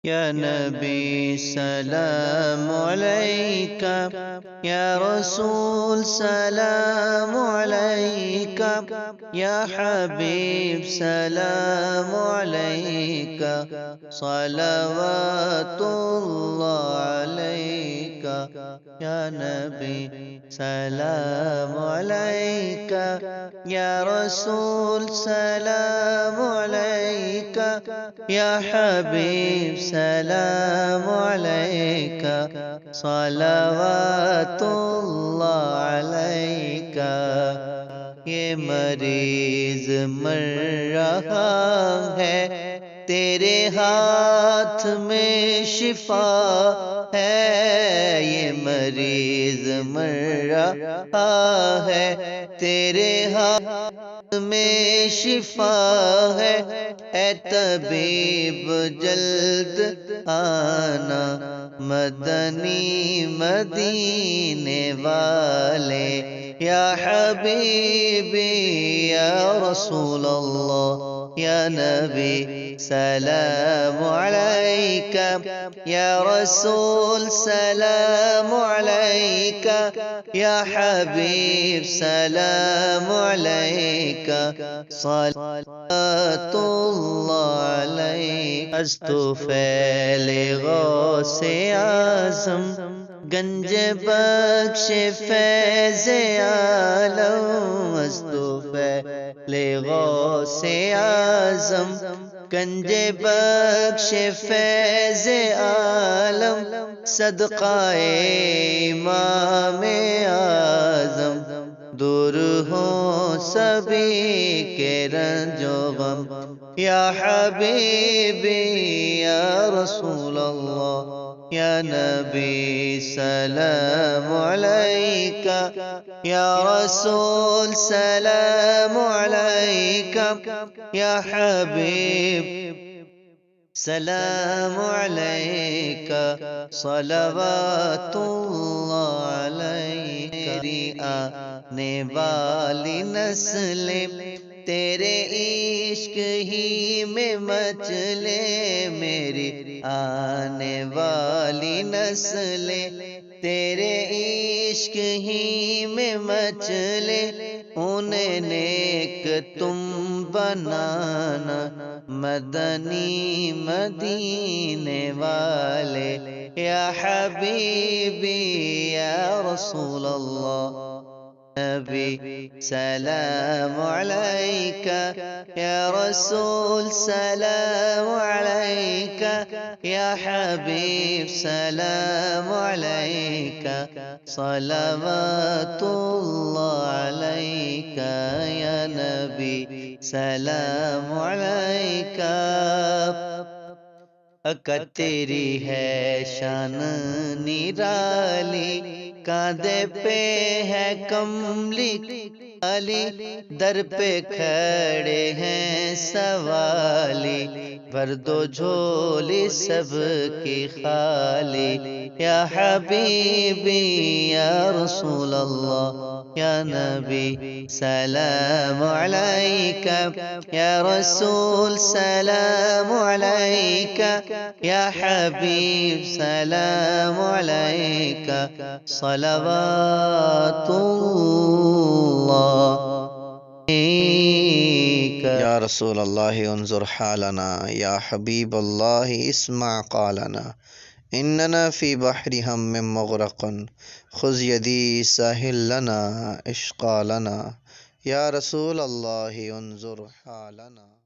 یا نبی سلام علیکہ، یا رسول سلام علیکہ، یا حبیب سلام علیکہ، صلوات اللہ علیکہ، یا نبی سلام علیکہ، یا رسول سلام علیکہ، یا حبیب سلام علیکہ، صلوات اللہ علیکہ۔ یہ مریض مر رہا ہے، تیرے ہاتھ میں شفا ہے۔ یہ مریض مر رہا ہے، تیرے ہاتھ میں شفا ہے۔ اے طبیب جلد آنا، مدنی مدینے والے، یا حبیبی یا رسول اللہ، یا نبی سلام علیکہ، یا رسول سلام علیکہ، یا حبیب سلام علیکہ، صلوات اللہ علیکہ۔ از طفیل غوث اعظم، گنج بخش فیض عالم، از طفیل غوث اعظم، گنج بخش فیض عالم، صدقہ امام اعظم، دور ہوں سبھی کے رنج و غم، یا حبیبی یا رسول اللہ، یا نبی سلام علیکہ، یا رسول سلام علیکہ، یا حبیب سلام علیکہ، صلوات اللہ علیکہ۔ میری آنے والی نسلیں تیرے عشق ہی میں مچلے، میری آنے والی نسلیں تیرے عشق ہی میں مچلے، انہیں نیک تم بنانا، مدنی مدینے والے، یا حبیبی یا رسول اللہ، نبی سلام علیکہ، یا رسول سلام علیکہ، یا حبیب سلام علیکہ، صلوات اللہ علیکہ، یا نبی سلام علیکہ۔ اکا تیری ہے شان نرالی، کاندھے پہ ہے کملی کالی، در پہ کھڑے ہیں سوالی، ورد و جھولی سب کی خالی، یا حبیبی یا رسول اللہ، یا نبی سلام علیکہ، یا رسول سلام علیکہ، یا حبیب سلام علیکہ، صلوات اللہ علیکہ۔ یا رسول اللہ انظر حالنا، یا حبیب اللہ اسمع قالنا، اننا فی بحر ہم مغرق، خذ یدی سہل لنا اشقالنا، یا رسول اللہ انظر حالنا۔